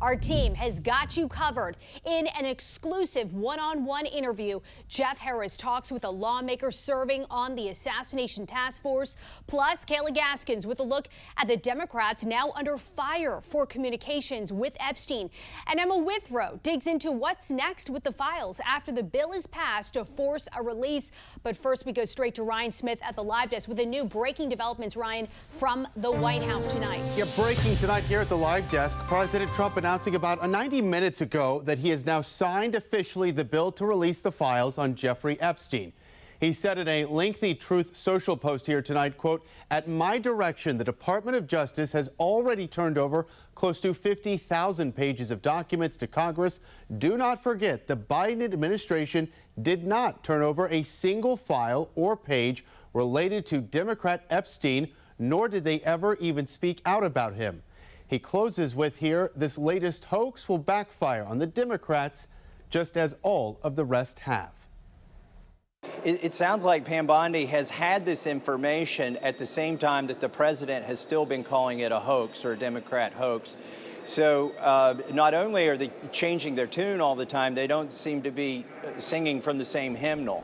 Our team has got you covered. In an exclusive one-on-one interview, Jeff Harris talks with a lawmaker serving on the assassination task force. Plus, Kayla Gaskins with a look at the Democrats now under fire for communications with Epstein. And Emma Withrow digs into what's next with the files after the bill is passed to force a release. But first, we go straight to Ryan Smith at the live desk with a new breaking developments, Ryan, from the White House tonight. Yeah, breaking tonight here at the live desk. President Trump announcing about 90 minutes ago that he has now signed officially the bill to release the files on Jeffrey Epstein. He said in a lengthy Truth Social post here tonight, quote, "At my direction, the Department of Justice has already turned over close to 50,000 pages of documents to Congress. Do not forget, the Biden administration did not turn over a single file or page related to Democrat Epstein, nor did they ever even speak out about him." He closes with here, "This latest hoax will backfire on the Democrats, just as all of the rest have." It sounds like Pam Bondi has had this information at the same time that the president has still been calling it a hoax or a Democrat hoax. So not only are they changing their tune all the time, they don't seem to be singing from the same hymnal.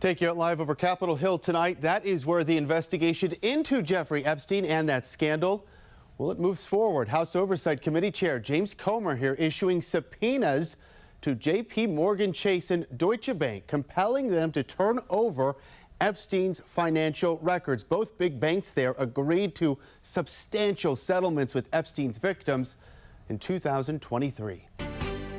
Take you out live over Capitol Hill tonight. That is where the investigation into Jeffrey Epstein and that scandal, well, it moves forward. House Oversight Committee Chair James Comer here issuing subpoenas to J.P. Morgan Chase and Deutsche Bank, compelling them to turn over Epstein's financial records. Both big banks there agreed to substantial settlements with Epstein's victims in 2023.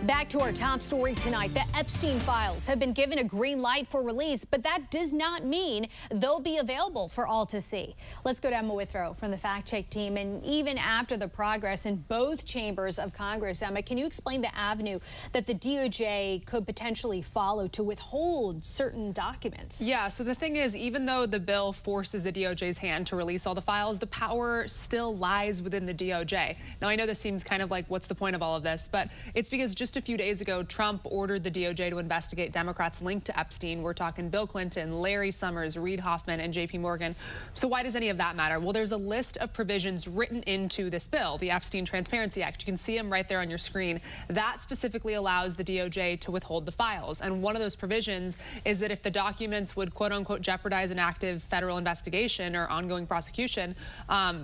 Back to our top story tonight. The Epstein files have been given a green light for release, but that does not mean they'll be available for all to see. Let's go to Emma Withrow from the Fact Check team. And even after the progress in both chambers of Congress, Emma, can you explain the avenue that the DOJ could potentially follow to withhold certain documents? Yeah, so the thing is, even though the bill forces the DOJ's hand to release all the files, the power still lies within the DOJ. Now, I know this seems kind of like, what's the point of all of this? But it's because just a few days ago, Trump ordered the DOJ to investigate Democrats linked to Epstein. We're talking Bill Clinton, Larry Summers, Reid Hoffman, and J.P. Morgan. So why does any of that matter? Well, there's a list of provisions written into this bill, the Epstein Transparency Act. You can see them right there on your screen. That specifically allows the DOJ to withhold the files. And one of those provisions is that if the documents would, quote unquote, jeopardize an active federal investigation or ongoing prosecution,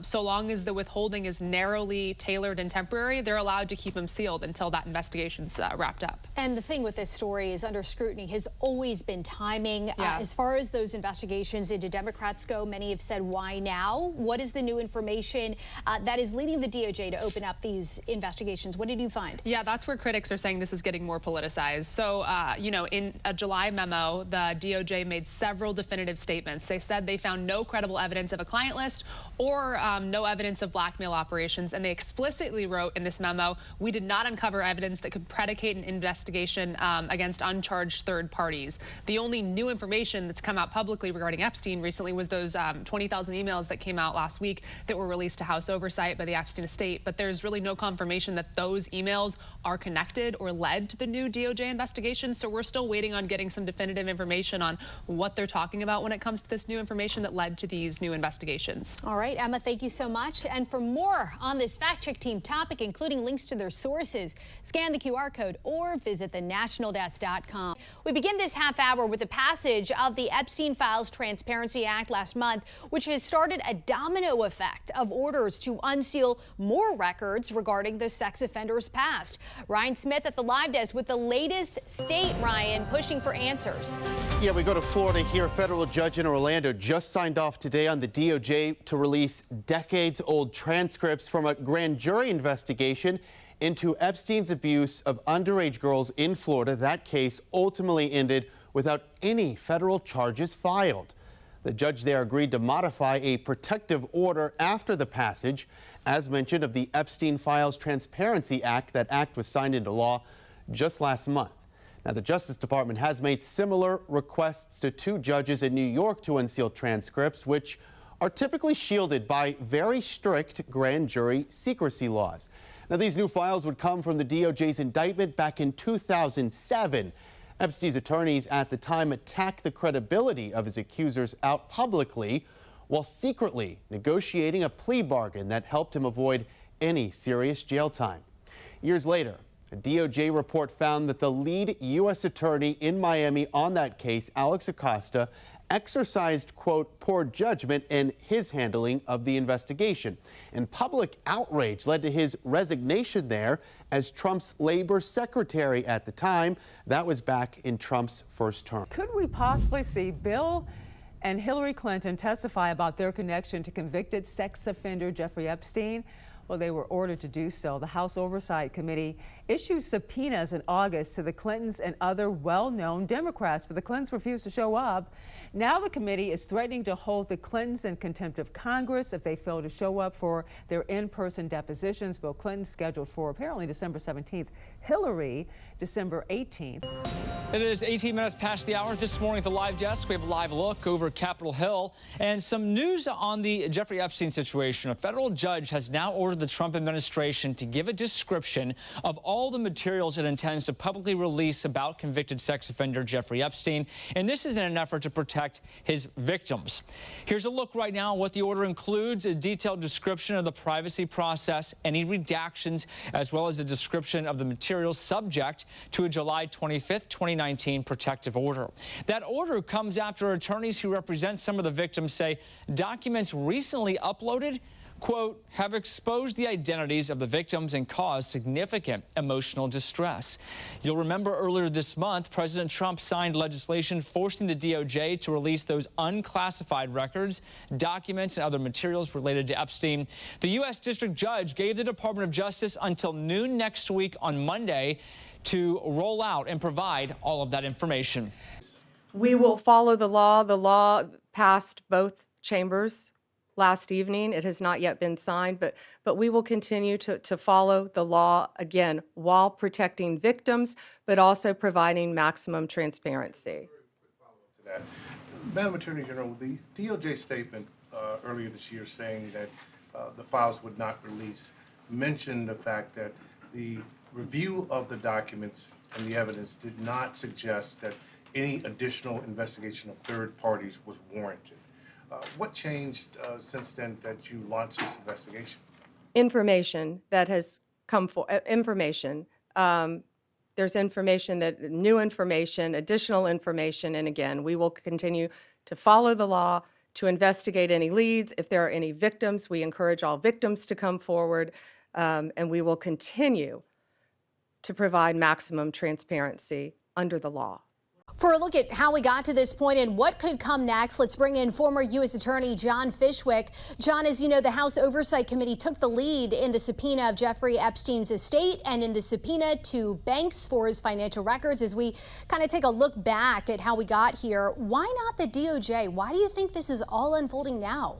so long as the withholding is narrowly tailored and temporary, they're allowed to keep them sealed until that investigation wrapped up. And the thing with this story is under scrutiny has always been timing. Yeah. As far as those investigations into Democrats go, many have said, why now? What is the new information that is leading the DOJ to open up these investigations? What did you find? Yeah, that's where critics are saying this is getting more politicized. So, you know, in a July memo, the DOJ made several definitive statements. They said they found no credible evidence of a client list or no evidence of blackmail operations. And they explicitly wrote in this memo, we did not uncover evidence that could predicate an investigation against uncharged third parties. The only new information that's come out publicly regarding Epstein recently was those 20,000 emails that came out last week that were released to House Oversight by the Epstein estate. But there's really no confirmation that those emails are connected or led to the new DOJ investigation. So we're still waiting on getting some definitive information on what they're talking about when it comes to this new information that led to these new investigations. All right, Emma, thank you so much. And for more on this Fact Check team topic, including links to their sources, scan the QR code or visit thenationaldesk.com. We begin this half hour with the passage of the Epstein Files Transparency Act last month, which has started a domino effect of orders to unseal more records regarding the sex offender's past. Ryan Smith at the live desk with the latest state, Ryan, pushing for answers. Yeah, we go to Florida here. A federal judge in Orlando just signed off today on the DOJ to release decades-old transcripts from a grand jury investigation into Epstein's abuse of underage girls in Florida. That case ultimately ended without any federal charges filed. The judge there agreed to modify a protective order after the passage, as mentioned, of the Epstein Files Transparency Act. That act was signed into law just last month. Now, the Justice Department has made similar requests to two judges in New York to unseal transcripts, which are typically shielded by very strict grand jury secrecy laws. Now, these new files would come from the DOJ's indictment back in 2007. Epstein's attorneys at the time attacked the credibility of his accusers out publicly while secretly negotiating a plea bargain that helped him avoid any serious jail time. Years later, a DOJ report found that the lead U.S. attorney in Miami on that case, Alex Acosta, exercised, quote, poor judgment in his handling of the investigation. And public outrage led to his resignation there as Trump's labor secretary at the time. That was back in Trump's first term. Could we possibly see Bill and Hillary Clinton testify about their connection to convicted sex offender Jeffrey Epstein? Well, they were ordered to do so. The House Oversight Committee issued subpoenas in August to the Clintons and other well-known Democrats, but the Clintons refused to show up. Now the committee is threatening to hold the Clintons in contempt of Congress if they fail to show up for their in-person depositions. Bill Clinton scheduled for apparently December 17th, Hillary December 18th. It is 18 minutes past the hour. This morning at the live desk, we have a live look over Capitol Hill and some news on the Jeffrey Epstein situation. A federal judge has now ordered the Trump administration to give a description of all the materials it intends to publicly release about convicted sex offender Jeffrey Epstein, and this is in an effort to protect his victims. Here's a look right now at what the order includes: a detailed description of the privacy process, any redactions, as well as a description of the materials subject to a July 25th, 2019 protective order. That order comes after attorneys who represent some of the victims say documents recently uploaded, quote, have exposed the identities of the victims and caused significant emotional distress. You'll remember earlier this month, President Trump signed legislation forcing the DOJ to release those unclassified records, documents, and other materials related to Epstein. The U.S. District Judge gave the Department of Justice until noon next week on Monday to roll out and provide all of that information. We will follow the law. The law passed both chambers last evening. It has not yet been signed, but we will continue to follow the law, again, while protecting victims, but also providing maximum transparency. Madam Attorney General, the DOJ statement earlier this year saying that the files would not release mentioned the fact that the review of the documents and the evidence did not suggest that any additional investigation of third parties was warranted. What changed since then that you launched this investigation? Information that has come for information. There's information that new information, additional information, and again, we will continue to follow the law, to investigate any leads. If there are any victims, we encourage all victims to come forward, and we will continue to provide maximum transparency under the law. For a look at how we got to this point and what could come next, let's bring in former U.S. Attorney John Fishwick. John, as you know, the House Oversight Committee took the lead in the subpoena of Jeffrey Epstein's estate and in the subpoena to banks for his financial records. As we kind of take a look back at how we got here, why not the DOJ? Why do you think this is all unfolding now?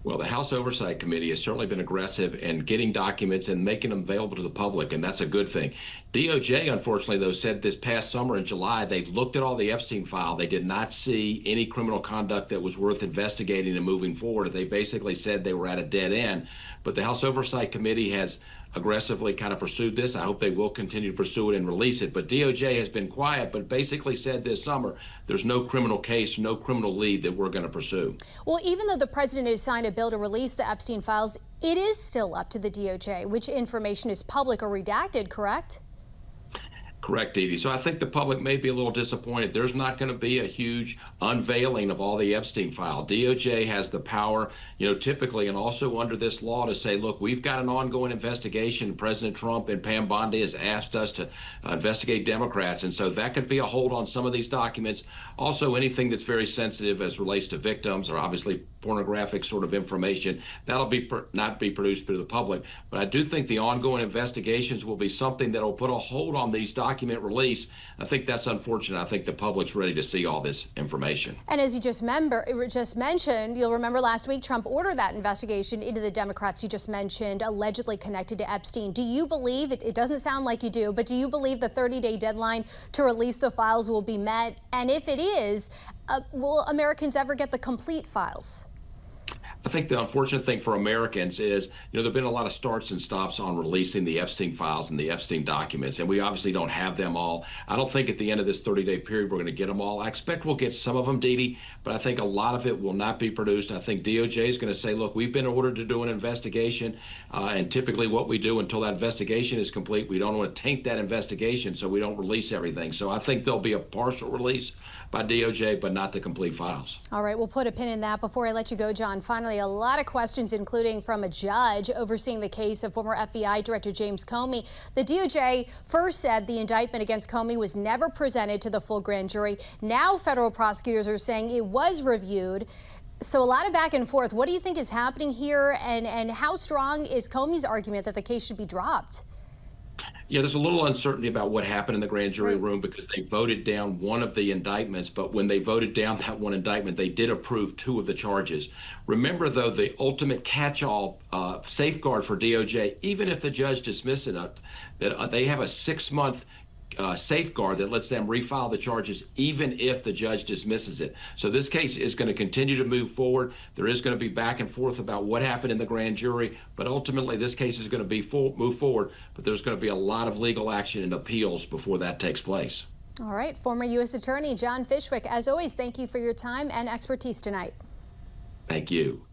Well, the House Oversight Committee has certainly been aggressive in getting documents and making them available to the public, and that's a good thing. DOJ, unfortunately, though, said this past summer in July, they've looked at all the Epstein file. They did not see any criminal conduct that was worth investigating and moving forward. They basically said they were at a dead end. But the House Oversight Committee has aggressively kind of pursued this. I hope they will continue to pursue it and release it. But DOJ has been quiet, but basically said this summer there's no criminal case, no criminal lead that we're going to pursue. Well, even though the president has signed a bill to release the Epstein files, it is still up to the DOJ which information is public or redacted, correct? Correct, Dee Dee. So I think the public may be a little disappointed. There's not going to be a huge unveiling of all the Epstein file. DOJ has the power, typically, and also under this law to say, look, we've got an ongoing investigation. President Trump and Pam Bondi has asked us to investigate Democrats. And so that could be a hold on some of these documents. Also, anything that's very sensitive as relates to victims or obviously pornographic sort of information, that'll be not be produced to the public. But I do think the ongoing investigations will be something that will put a hold on these document release. I think that's unfortunate. I think the public's ready to see all this information. And as you just mentioned, you'll remember last week Trump ordered that investigation into the Democrats you just mentioned, allegedly connected to Epstein. Do you believe, it doesn't sound like you do, but do you believe the 30-day deadline to release the files will be met? And if it is, will Americans ever get the complete files? I think the unfortunate thing for Americans is, there have been a lot of starts and stops on releasing the Epstein files and the Epstein documents, and we obviously don't have them all. I don't think at the end of this 30-day period we're going to get them all. I expect we'll get some of them, Dee Dee, but I think a lot of it will not be produced. I think DOJ is going to say, look, we've been ordered to do an investigation, and typically what we do until that investigation is complete, we don't want to taint that investigation, so we don't release everything. So I think there'll be a partial release by DOJ, but not the complete files. All right, we'll put a pin in that. Before I let you go, John, finally, a lot of questions, including from a judge overseeing the case of former FBI Director James Comey. The DOJ first said the indictment against Comey was never presented to the full grand jury. Now federal prosecutors are saying it was reviewed. So a lot of back and forth. What do you think is happening here, and how strong is Comey's argument that the case should be dropped? Yeah, there's a little uncertainty about what happened in the grand jury room because they voted down one of the indictments, but when they voted down that one indictment, they did approve two of the charges. Remember, though, the ultimate catch-all safeguard for DOJ, even if the judge dismisses it, that they have a 6-month safeguard that lets them refile the charges even if the judge dismisses it. So this case is going to continue to move forward. There is going to be back and forth about what happened in the grand jury, but ultimately this case is going to be move forward, but there's going to be a lot of legal action and appeals before that takes place. All right, former U.S. Attorney John Fishwick, as always, thank you for your time and expertise tonight. Thank you.